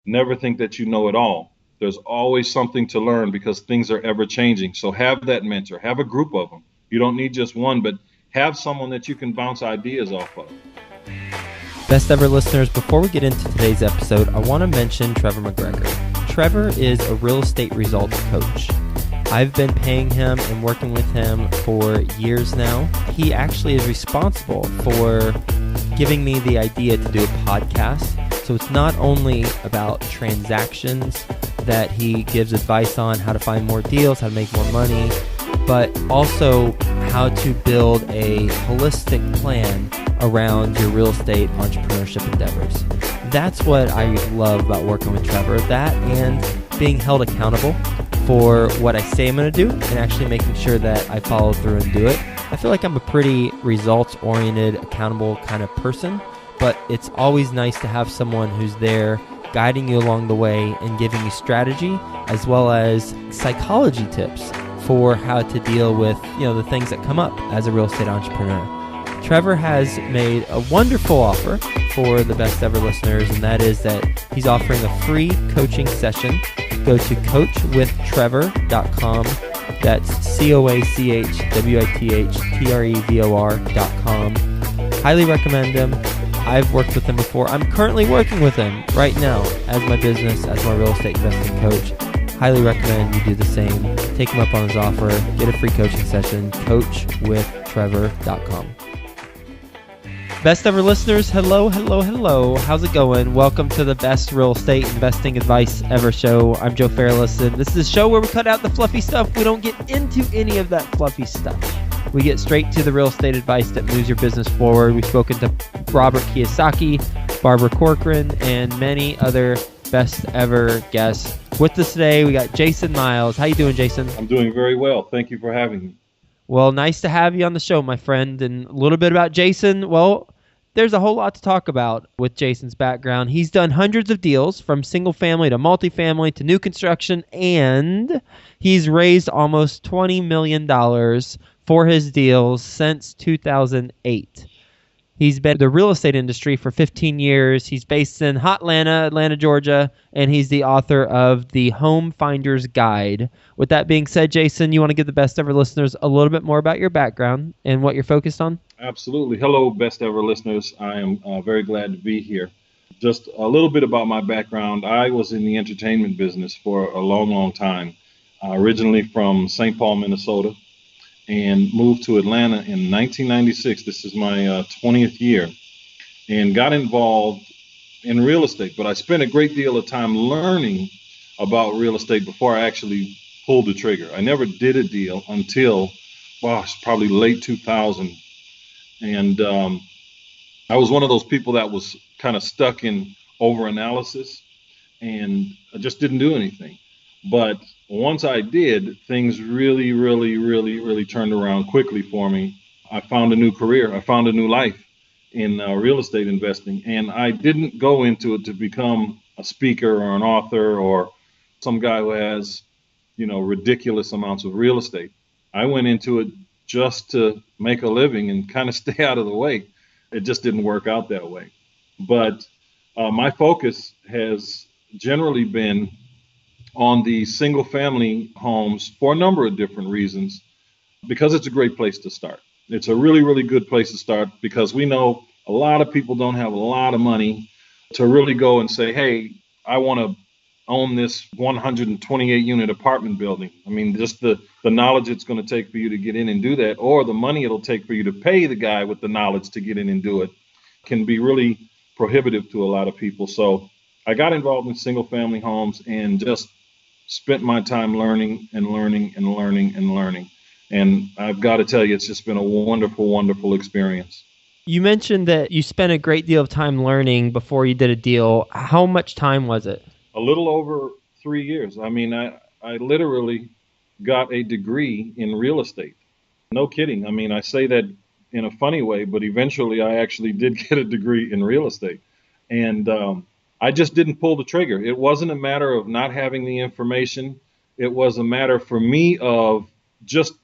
Never think that you know it all. There's always something to learn because things are ever changing. So have that mentor, have a group of them. You don't need just one, but have someone that you can bounce ideas off of. Best ever listeners, before we get into today's episode, I want to mention Trevor McGregor. Trevor is a real estate results coach. I've been paying him and working with him for years now. He actually is responsible for giving me the idea to do a podcast. So it's not only about transactions that he gives advice on how to find more deals, how to make more money, but also how to build a holistic plan around your real estate entrepreneurship endeavors. That's what I love about working with Trevor, that and being held accountable for what I say I'm going to do and actually making sure that I follow through and do it. I feel like I'm a pretty results-oriented, accountable kind of person, but it's always nice to have someone who's there guiding you along the way and giving you strategy as well as psychology tips for how to deal with, the things that come up as a real estate entrepreneur. Trevor has made a wonderful offer for the best ever listeners, and that is that he's offering a free coaching session. Go to coachwithtrevor.com. That's coachwithtrevor.com. Highly recommend him. I've worked with him before. I'm currently working with him right now as my business, as my real estate investing coach. Highly recommend you do the same. Take him up on his offer. Get a free coaching session. coachwithtrevor.com. Best ever listeners, hello. How's it going? Welcome to the best real estate investing advice ever show. I'm Joe Fairlison. This is a show where we cut out the fluffy stuff. We don't get into any of that fluffy stuff. We get straight to the real estate advice that moves your business forward. We've spoken to Robert Kiyosaki, Barbara Corcoran, and many other best ever guests. With us today, we got Jason Miles. How you doing, Jason? I'm doing very well. Thank you for having me. Well, nice to have you on the show, my friend. And a little bit about Jason. Well, there's a whole lot to talk about with Jason's background. He's done hundreds of deals from single family to multifamily to new construction, and he's raised almost $20 million for his deals since 2008. He's been in the real estate industry for 15 years. He's based in Atlanta, Georgia, and he's the author of The Home Finder's Guide. With that being said, Jason, you want to give the best ever listeners a little bit more about your background and what you're focused on? Absolutely. Hello, best ever listeners. I am very glad to be here. Just a little bit about my background. I was in the entertainment business for a long time, originally from St. Paul, Minnesota, and moved to Atlanta in 1996. This is my 20th year, and got involved in real estate. But I spent a great deal of time learning about real estate before I actually pulled the trigger. I never did a deal until, probably late 2000. And I was one of those people that was kind of stuck in overanalysis, and I just didn't do anything. But once I did, things really turned around quickly for me. I found a new career. I found a new life in real estate investing. And I didn't go into it to become a speaker or an author or some guy who has, ridiculous amounts of real estate. I went into it just to make a living and kind of stay out of the way. It just didn't work out that way. But my focus has generally been on the single family homes for a number of different reasons, because it's a great place to start. It's a really good place to start because we know a lot of people don't have a lot of money to really go and say, hey, I want to own this 128 unit apartment building. I mean, just the knowledge it's going to take for you to get in and do that, or the money it'll take for you to pay the guy with the knowledge to get in and do it, can be really prohibitive to a lot of people. So I got involved in single family homes and just spent my time learning. And I've got to tell you, it's just been a wonderful experience. You mentioned that you spent a great deal of time learning before you did a deal. How much time was it? A little over 3 years. I mean, I literally got a degree in real estate. No kidding. I mean, I say that in a funny way, but eventually I actually did get a degree in real estate. And I just didn't pull the trigger. It wasn't a matter of not having the information. It was a matter for me of just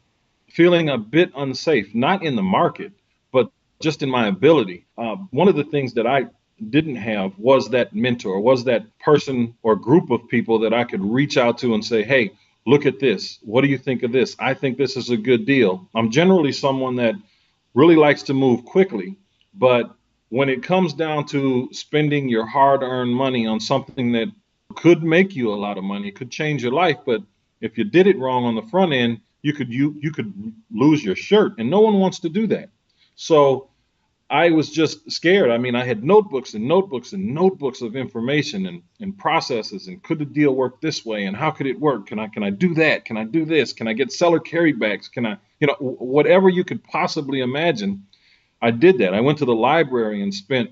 feeling a bit unsafe, not in the market, but just in my ability. One of the things that I didn't have was that mentor, was that person or group of people that I could reach out to and say, hey, look at this. What do you think of this? I think this is a good deal. I'm generally someone that really likes to move quickly, but when it comes down to spending your hard earned money on something that could make you a lot of money, it could change your life, but if you did it wrong on the front end, you could lose your shirt, and no one wants to do that. So I was just scared. I mean, I had notebooks and notebooks and notebooks of information and processes, and could the deal work this way, and how could it work? Can I do that? Can I do this? Can I get seller carrybacks? Can I, whatever you could possibly imagine, I did that. I went to the library and spent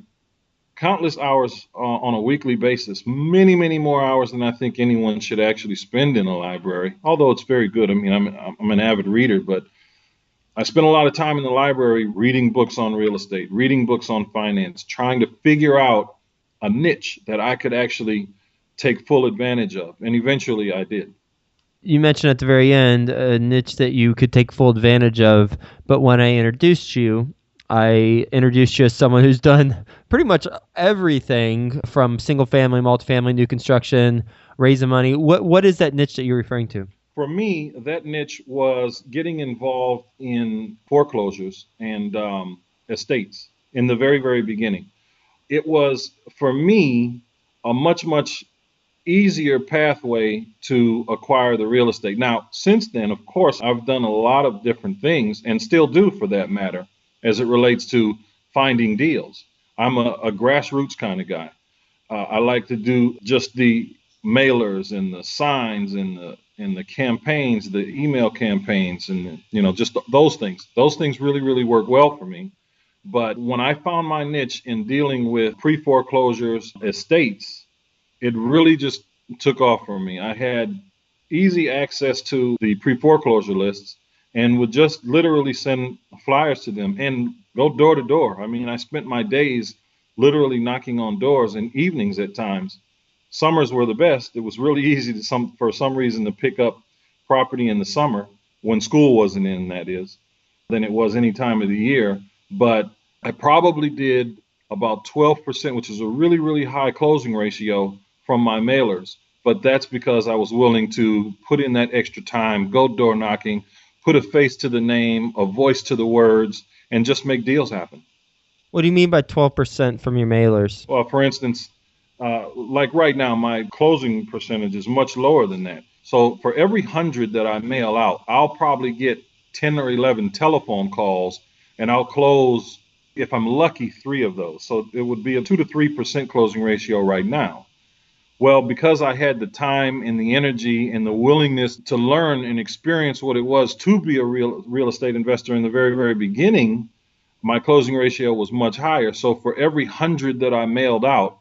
countless hours on a weekly basis, many, many more hours than I think anyone should actually spend in a library. Although it's very good. I mean, I'm an avid reader, but I spent a lot of time in the library reading books on real estate, reading books on finance, trying to figure out a niche that I could actually take full advantage of. And eventually I did. You mentioned at the very end a niche that you could take full advantage of, but when I introduced you as someone who's done pretty much everything from single family, multifamily, new construction, raising money. What is that niche that you're referring to? For me, that niche was getting involved in foreclosures and estates in the very, very beginning. It was, for me, a much, much easier pathway to acquire the real estate. Now, since then, of course, I've done a lot of different things and still do for that matter as it relates to finding deals. I'm a grassroots kind of guy. I like to do just the mailers and the signs and the campaigns, the email campaigns, and just those things. Those things really, really work well for me. But when I found my niche in dealing with pre-foreclosures estates, it really just took off for me. I had easy access to the pre-foreclosure lists and would just literally send flyers to them and go door to door. I mean, I spent my days literally knocking on doors and evenings at times. Summers were the best. It was really easy for some reason to pick up property in the summer when school wasn't in, that is, than it was any time of the year. But I probably did about 12%, which is a really, really high closing ratio from my mailers. But that's because I was willing to put in that extra time, go door knocking, put a face to the name, a voice to the words, and just make deals happen. What do you mean by 12% from your mailers? Well, for instance, like right now, my closing percentage is much lower than that. So for every 100 that I mail out, I'll probably get 10 or 11 telephone calls, and I'll close, if I'm lucky, 3 of those. So it would be a 2 to 3% closing ratio right now. Well, because I had the time and the energy and the willingness to learn and experience what it was to be a real estate investor in the very, very beginning, my closing ratio was much higher. So for every 100 that I mailed out,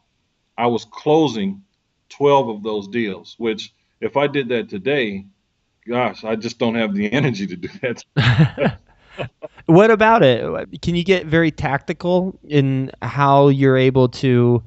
I was closing 12 of those deals, which if I did that today, gosh, I just don't have the energy to do that. What about it? Can you get very tactical in how you're able to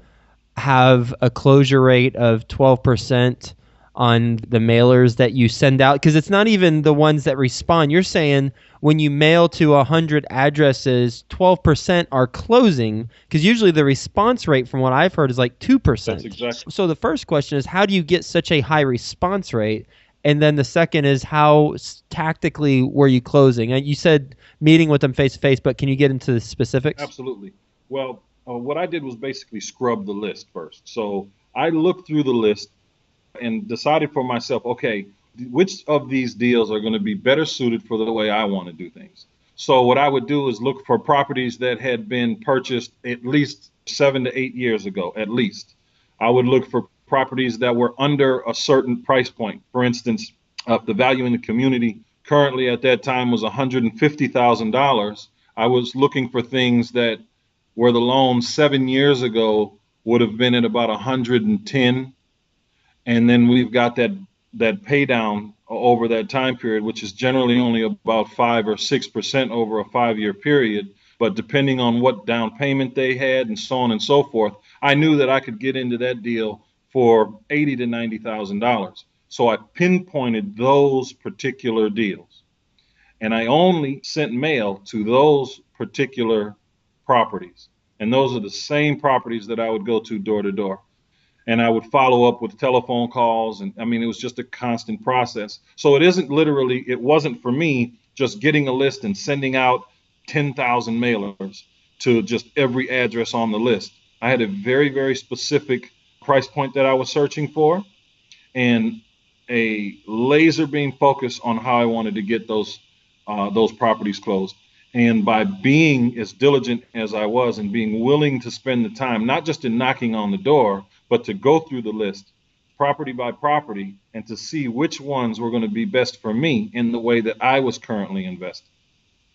have a closure rate of 12% on the mailers that you send out? Because it's not even the ones that respond. You're saying when you mail to 100 addresses, 12% are closing, because usually the response rate from what I've heard is like 2%. That's exactly. So the first question is, how do you get such a high response rate? And then the second is, how tactically were you closing? You said meeting with them face to face, but can you get into the specifics? Absolutely. Well, what I did was basically scrub the list first. So I looked through the list and decided for myself, okay, which of these deals are going to be better suited for the way I want to do things. So what I would do is look for properties that had been purchased at least 7 to 8 years ago, at least. I would look for properties that were under a certain price point. For instance, the value in the community currently at that time was $150,000. I was looking for things that where the loan 7 years ago would have been at about 110, and then we've got that pay down over that time period, which is generally only about 5 or 6% over a 5-year period. But depending on what down payment they had and so on and so forth, I knew that I could get into that deal for $80,000 to $90,000. So I pinpointed those particular deals, and I only sent mail to those particular properties. And those are the same properties that I would go to door. And I would follow up with telephone calls. And I mean, it was just a constant process. So it wasn't for me just getting a list and sending out 10,000 mailers to just every address on the list. I had a very, very specific price point that I was searching for, and a laser beam focus on how I wanted to get those properties closed. And by being as diligent as I was and being willing to spend the time, not just in knocking on the door, but to go through the list property by property and to see which ones were going to be best for me in the way that I was currently invested.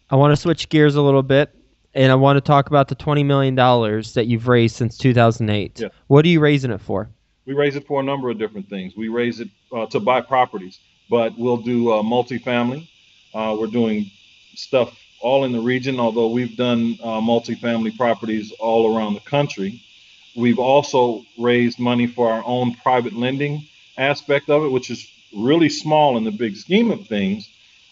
I want to switch gears a little bit, and I want to talk about the $20 million that you've raised since 2008. Yeah. What are you raising it for? We raise it for a number of different things. We raise it to buy properties, but we'll do multifamily. We're doing stuff all in the region, although we've done multifamily properties all around the country. We've also raised money for our own private lending aspect of it, which is really small in the big scheme of things,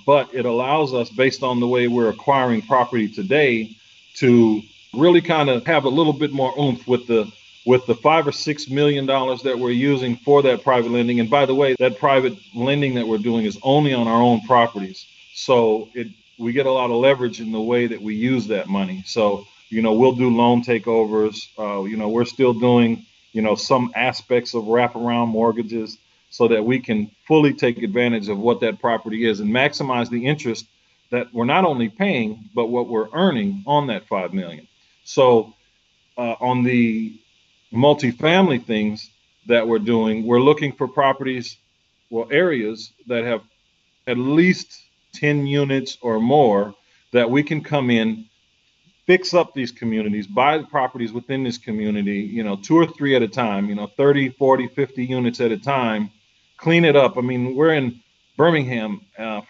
but it allows us, based on the way we're acquiring property today, to really kind of have a little bit more oomph with the $5 or $6 million that we're using for that private lending. And by the way, that private lending that we're doing is only on our own properties. So we get a lot of leverage in the way that we use that money. So, we'll do loan takeovers. We're still doing, some aspects of wraparound mortgages so that we can fully take advantage of what that property is and maximize the interest that we're not only paying, but what we're earning on that $5 million. So on the multifamily things that we're doing, we're looking for properties, areas that have at least 10 units or more that we can come in, fix up these communities, buy the properties within this community, 2 or 3 at a time, 30, 40, 50 units at a time, clean it up. I mean, we're in Birmingham,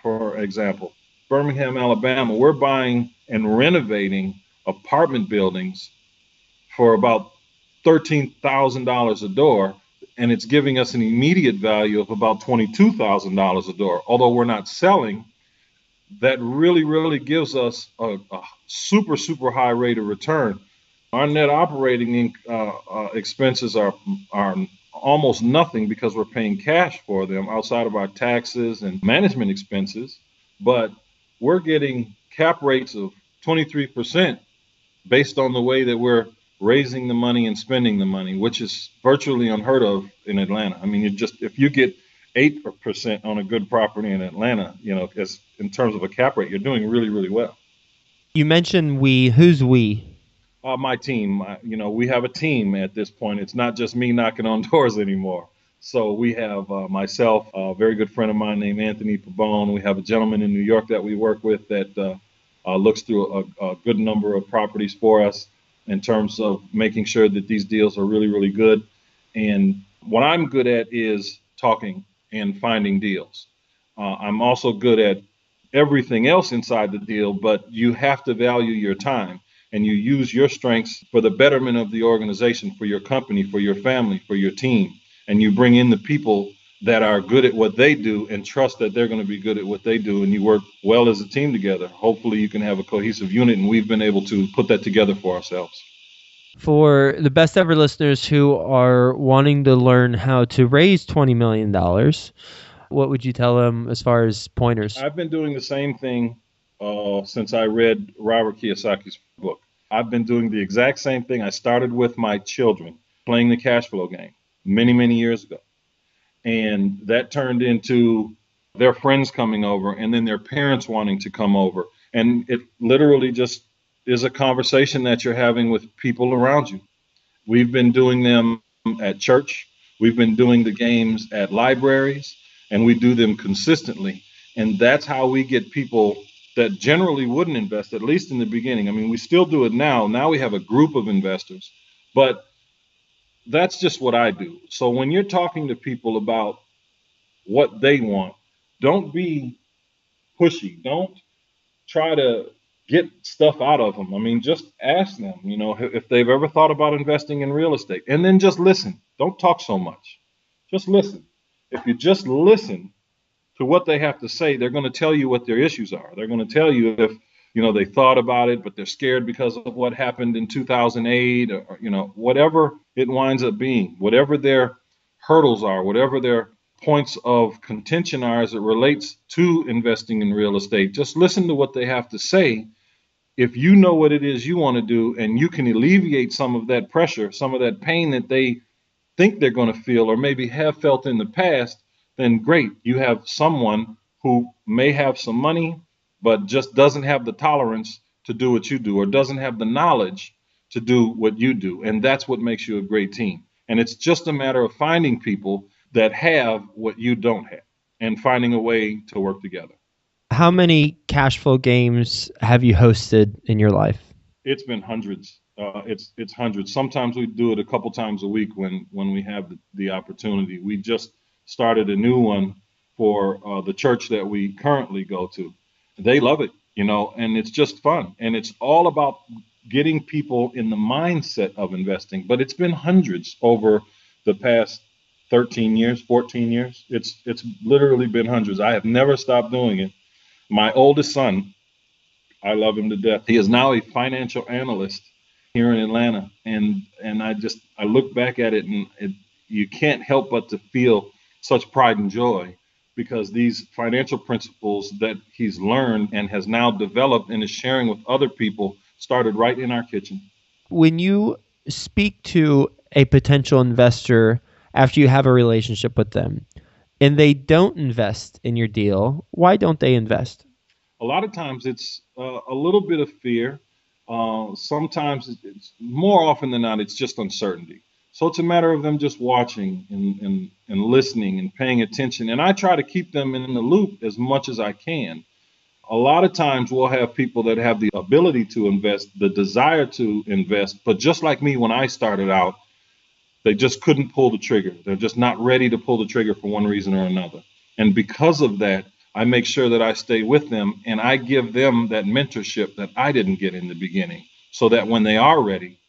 for example, Birmingham, Alabama. We're buying and renovating apartment buildings for about $13,000 a door, and it's giving us an immediate value of about $22,000 a door. Although we're not selling, that really, really gives us a super, super high rate of return. Our net operating expenses are almost nothing because we're paying cash for them outside of our taxes and management expenses, but we're getting cap rates of 23% based on the way that we're raising the money and spending the money, which is virtually unheard of in Atlanta. I mean, if you get 8% on a good property in Atlanta, as in terms of a cap rate, you're doing really, really well. You mentioned we. Who's we? My team. We have a team at this point. It's not just me knocking on doors anymore. So we have myself, a very good friend of mine named Anthony Pabon. We have a gentleman in New York that we work with that looks through a good number of properties for us in terms of making sure that these deals are really, really good. And what I'm good at is talking and finding deals. I'm also good at everything else inside the deal, but you have to value your time and you use your strengths for the betterment of the organization, for your company, for your family, for your team. And you bring in the people that are good at what they do and trust that they're going to be good at what they do, and you work well as a team together. Hopefully you can have a cohesive unit, and we've been able to put that together for ourselves. For the best ever listeners who are wanting to learn how to raise $20 million, what would you tell them as far as pointers? I've been doing the same thing since I read Robert Kiyosaki's book. I've been doing the exact same thing. I started with my children playing the cash flow game many, many years ago. And that turned into their friends coming over and then their parents wanting to come over. And it literally just is a conversation that you're having with people around you. We've been doing them at church. We've been doing the games at libraries, and we do them consistently. And that's how we get people that generally wouldn't invest, at least in the beginning. I mean, we still do it now. Now we have a group of investors, but that's just what I do. So when you're talking to people about what they want, don't be pushy. Don't try to get stuff out of them. I mean, just ask them, if they've ever thought about investing in real estate, and then just listen. Don't talk so much. Just listen. If you just listen to what they have to say, they're going to tell you what their issues are. They're going to tell you They thought about it, but they're scared because of what happened in 2008, or whatever it winds up being, whatever their hurdles are, whatever their points of contention are as it relates to investing in real estate. Just listen to what they have to say. If you know what it is you want to do and you can alleviate some of that pressure, some of that pain that they think they're going to feel or maybe have felt in the past, then great. You have someone who may have some money, but just doesn't have the tolerance to do what you do or doesn't have the knowledge to do what you do. And that's what makes you a great team. And it's just a matter of finding people that have what you don't have and finding a way to work together. How many cash flow games have you hosted in your life? It's been hundreds. It's hundreds. Sometimes we do it a couple times a week when we have the opportunity. We just started a new one for the church that we currently go to. They love it, and it's just fun. And it's all about getting people in the mindset of investing. But it's been hundreds over the past 13 years, 14 years. It's literally been hundreds. I have never stopped doing it. My oldest son, I love him to death. He is now a financial analyst here in Atlanta, and I look back at it, and you can't help but to feel such pride and joy because these financial principles that he's learned and has now developed and is sharing with other people started right in our kitchen. When you speak to a potential investor after you have a relationship with them and they don't invest in your deal, why don't they invest? A lot of times it's a little bit of fear. Sometimes it's more often than not, it's just uncertainty. So it's a matter of them just watching and listening and paying attention. And I try to keep them in the loop as much as I can. A lot of times we'll have people that have the ability to invest, the desire to invest, but just like me when I started out, they just couldn't pull the trigger. They're just not ready to pull the trigger for one reason or another. And because of that, I make sure that I stay with them and I give them that mentorship that I didn't get in the beginning so that when they are ready,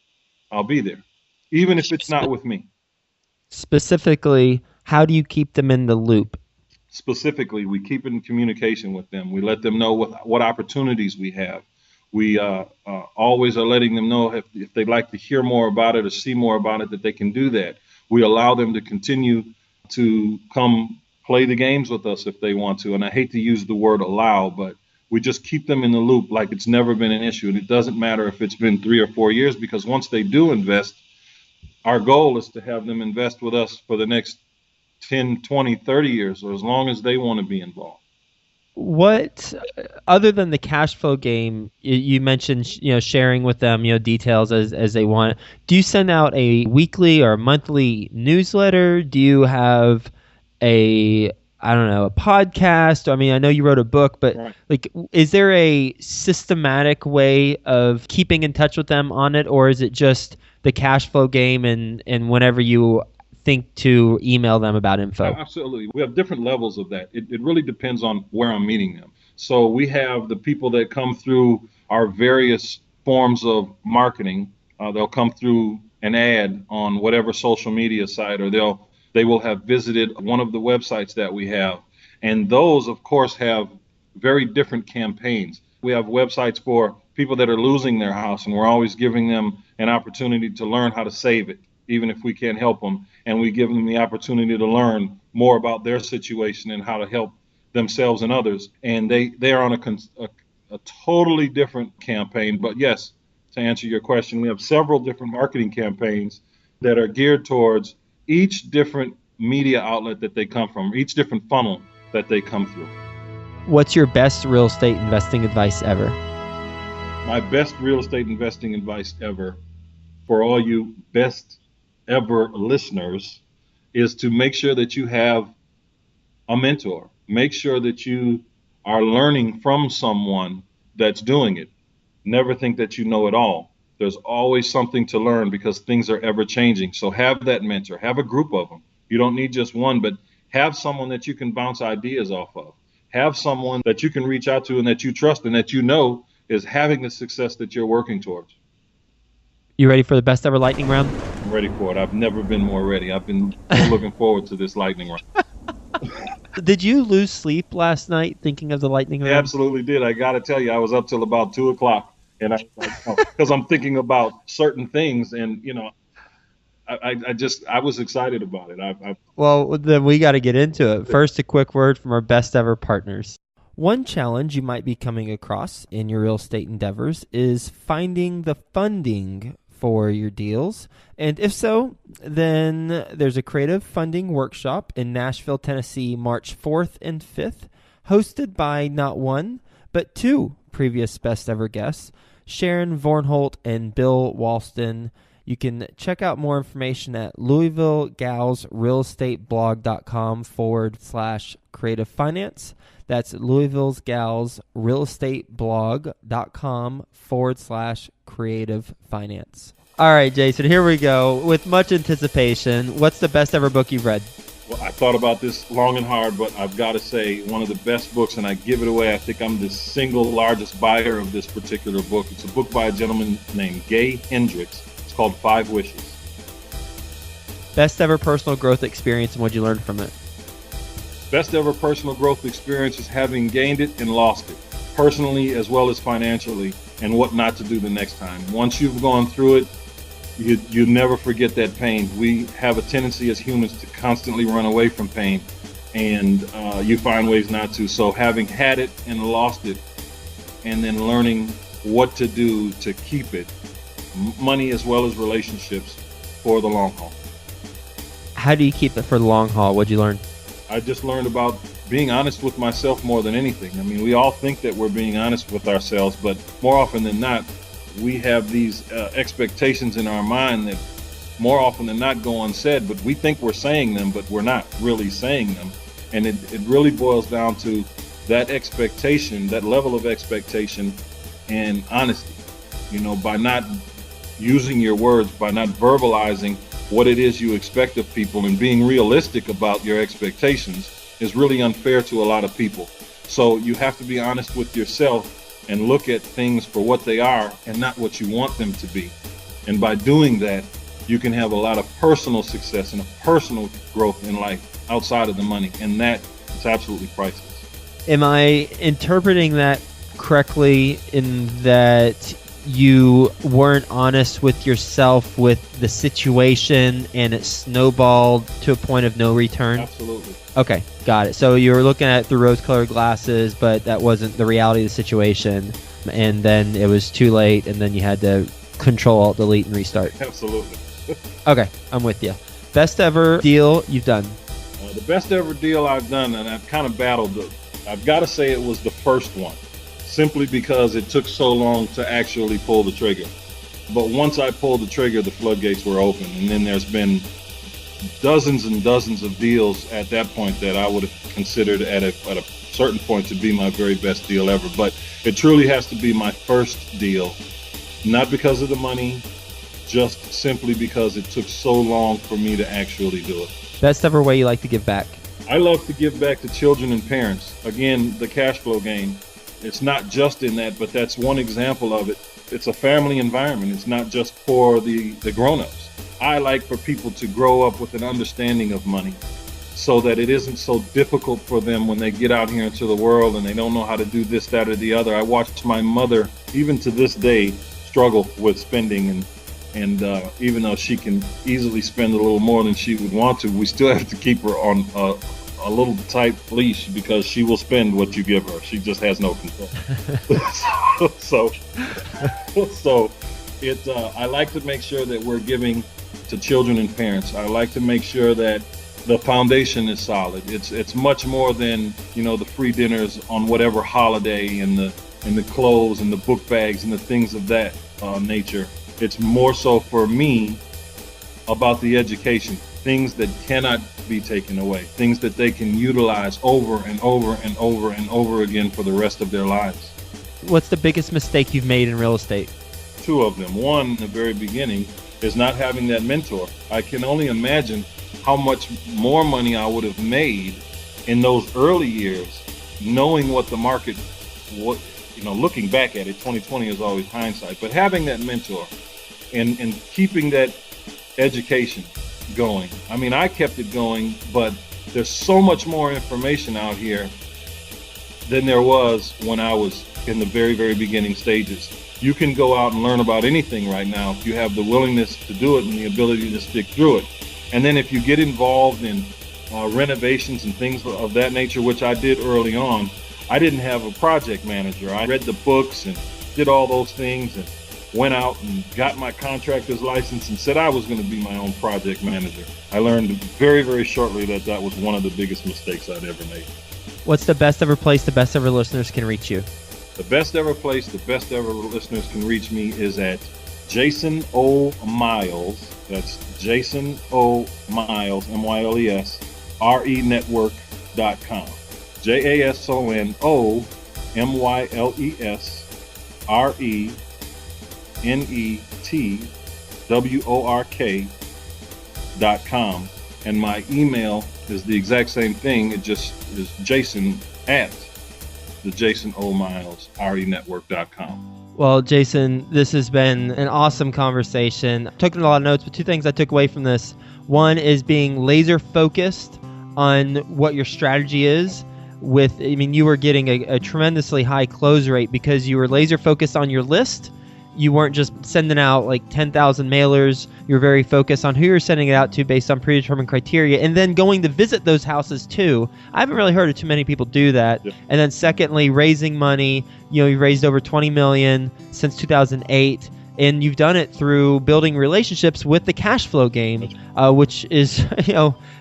I'll be there, even if it's not with me. Specifically, how do you keep them in the loop? Specifically, we keep in communication with them. We let them know what opportunities we have. We always are letting them know if they'd like to hear more about it or see more about it, that they can do that. We allow them to continue to come play the games with us if they want to. And I hate to use the word allow, but we just keep them in the loop like it's never been an issue. And it doesn't matter if it's been 3 or 4 years, because once they do invest, our goal is to have them invest with us for the next 10, 20, 30 years, or as long as they want to be involved. What, other than the cash flow game, you mentioned, sharing with them, details as they want. Do you send out a weekly or monthly newsletter? Do you have a podcast? I mean, I know you wrote a book, but right. Is there a systematic way of keeping in touch with them on it, or is it just the cash flow game and whenever you think to email them about info? Absolutely. We have different levels of that. It really depends on where I'm meeting them. So we have the people that come through our various forms of marketing. They'll come through an ad on whatever social media site, or they will have visited one of the websites that we have. And those, of course, have very different campaigns. We have websites for people that are losing their house, and we're always giving them an opportunity to learn how to save it, even if we can't help them. And we give them the opportunity to learn more about their situation and how to help themselves and others. And they are on a totally different campaign. But yes, to answer your question, we have several different marketing campaigns that are geared towards each different media outlet that they come from, each different funnel that they come through. What's your best real estate investing advice ever? My best real estate investing advice ever, for all you best ever listeners, is to make sure that you have a mentor. Make sure that you are learning from someone that's doing it. Never think that you know it all. There's always something to learn because things are ever changing. So have that mentor, have a group of them. You don't need just one, but have someone that you can bounce ideas off of. Have someone that you can reach out to and that you trust and that you know is having the success that you're working towards. You ready for the best ever lightning round? I'm ready for it. I've never been more ready. I've been looking forward to this lightning round. Did you lose sleep last night thinking of the lightning I round? absolutely did. I got to tell you, I was up till about 2 o'clock, and because I'm thinking about certain things, and I was excited about it. Well, then we got to get into it. First, a quick word from our best ever partners. One challenge you might be coming across in your real estate endeavors is finding the funding for your deals. And if so, then there's a creative funding workshop in Nashville, Tennessee, March 4th and 5th, hosted by not one, but two previous best ever guests, Sharon Vornholt and Bill Walston. You can check out more information at LouisvilleGalsRealEstateBlog.com/creative finance. That's LouisvilleGalsRealEstateBlog.com/creative finance. All right, Jason, here we go. With much anticipation, what's the best ever book you've read? Well, I thought about this long and hard, but I've got to say one of the best books, and I give it away. I think I'm the single largest buyer of this particular book. It's a book by a gentleman named Gay Hendricks. It's called 5 Wishes. Best ever personal growth experience and what'd you learn from it? Best ever personal growth experience is having gained it and lost it, personally as well as financially, and what not to do the next time. Once you've gone through it, you never forget that pain. We have a tendency as humans to constantly run away from pain, and you find ways not to. So having had it and lost it, and then learning what to do to keep it, money as well as relationships, for the long haul. How do you keep it for the long haul? What'd you learn? I just learned about being honest with myself more than anything. I mean, we all think that we're being honest with ourselves, but more often than not, we have these expectations in our mind that more often than not go unsaid, but we think we're saying them, but we're not really saying them. And it really boils down to that expectation, that level of expectation and honesty. By not using your words, by not verbalizing what it is you expect of people and being realistic about your expectations is really unfair to a lot of people. So you have to be honest with yourself and look at things for what they are and not what you want them to be. And by doing that, you can have a lot of personal success and a personal growth in life outside of the money. And that is absolutely priceless. Am I interpreting that correctly in that you weren't honest with yourself with the situation and it snowballed to a point of no return? Absolutely. Okay, got it. So you were looking at it through rose-colored glasses, but that wasn't the reality of the situation. And then it was too late, and then you had to Control-Alt-Delete and restart. Absolutely. Okay, I'm with you. Best ever deal you've done? The best ever deal I've done, and I've kind of battled it, I've got to say it was the first one, simply because it took so long to actually pull the trigger. But once I pulled the trigger, the floodgates were open, and then there's been dozens and dozens of deals at that point that I would have considered at a certain point to be my very best deal ever. But it truly has to be my first deal, not because of the money, just simply because it took so long for me to actually do it. Best ever way you like to give back? I love to give back to children and parents. Again, the cash flow game. It's not just in that, but that's one example of it. It's a family environment. It's not just for the grown-ups. I like for people to grow up with an understanding of money so that it isn't so difficult for them when they get out here into the world and they don't know how to do this, that, or the other. I watched my mother, even to this day, struggle with spending, and even though she can easily spend a little more than she would want to, we still have to keep her on a little tight leash because she will spend what you give her. She just has no control. So I like to make sure that we're giving to children and parents. I like to make sure that the foundation is solid. It's much more than the free dinners on whatever holiday and the clothes and the book bags and the things of that nature. It's more so for me about the education, things that cannot be taken away, things that they can utilize over and over and over and over again for the rest of their lives. What's the biggest mistake you've made in real estate? 2 of them. One, in the very beginning, is not having that mentor. I can only imagine how much more money I would have made in those early years, knowing what the market, looking back at it, 2020 is always hindsight, but having that mentor and keeping that education going. I mean, I kept it going, but there's so much more information out here than there was when I was in the very, very beginning stages. You can go out and learn about anything right now if you have the willingness to do it and the ability to stick through it. And then if you get involved in renovations and things of that nature, which I did early on, I didn't have a project manager. I read the books and did all those things and went out and got my contractor's license and said I was going to be my own project manager. I learned very, very shortly that that was one of the biggest mistakes I'd ever made. What's the best ever place the best ever listeners can reach you? The best ever place the best ever listeners can reach me is at Jason O. Miles. That's Jason O. Miles, M-Y-L-E-S, renetwork.com. JasoNoMiles, and my email is the exact same thing. It just is Jason at the Jason O. Miles, renetwork.com. Well, Jason, this has been an awesome conversation. I took a lot of notes, but two things I took away from this. One is being laser focused on what your strategy is. You were getting a tremendously high close rate because you were laser focused on your list. You weren't just sending out like 10,000 mailers. You're very focused on who you're sending it out to based on predetermined criteria, and then going to visit those houses too. I haven't really heard of too many people do that. Yep. And then secondly, raising money. You've raised over 20 million since 2008. And you've done it through building relationships with the cash flow game, which is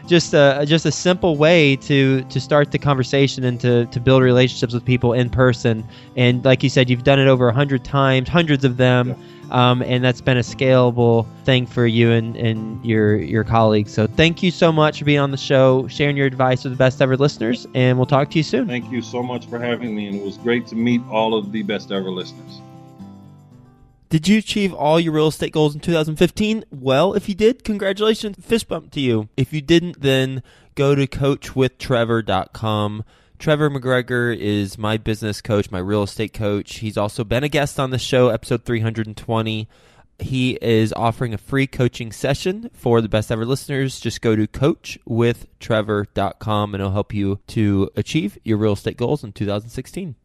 just a simple way to start the conversation and to build relationships with people in person. And like you said, you've done it over 100 times, hundreds of them, and that's been a scalable thing for you and your colleagues. So thank you so much for being on the show, sharing your advice with the best ever listeners, and we'll talk to you soon. Thank you so much for having me, and it was great to meet all of the best ever listeners. Did you achieve all your real estate goals in 2015? Well, if you did, congratulations. Fist bump to you. If you didn't, then go to coachwithtrevor.com. Trevor McGregor is my business coach, my real estate coach. He's also been a guest on the show, episode 320. He is offering a free coaching session for the best ever listeners. Just go to coachwithtrevor.com and it'll help you to achieve your real estate goals in 2016.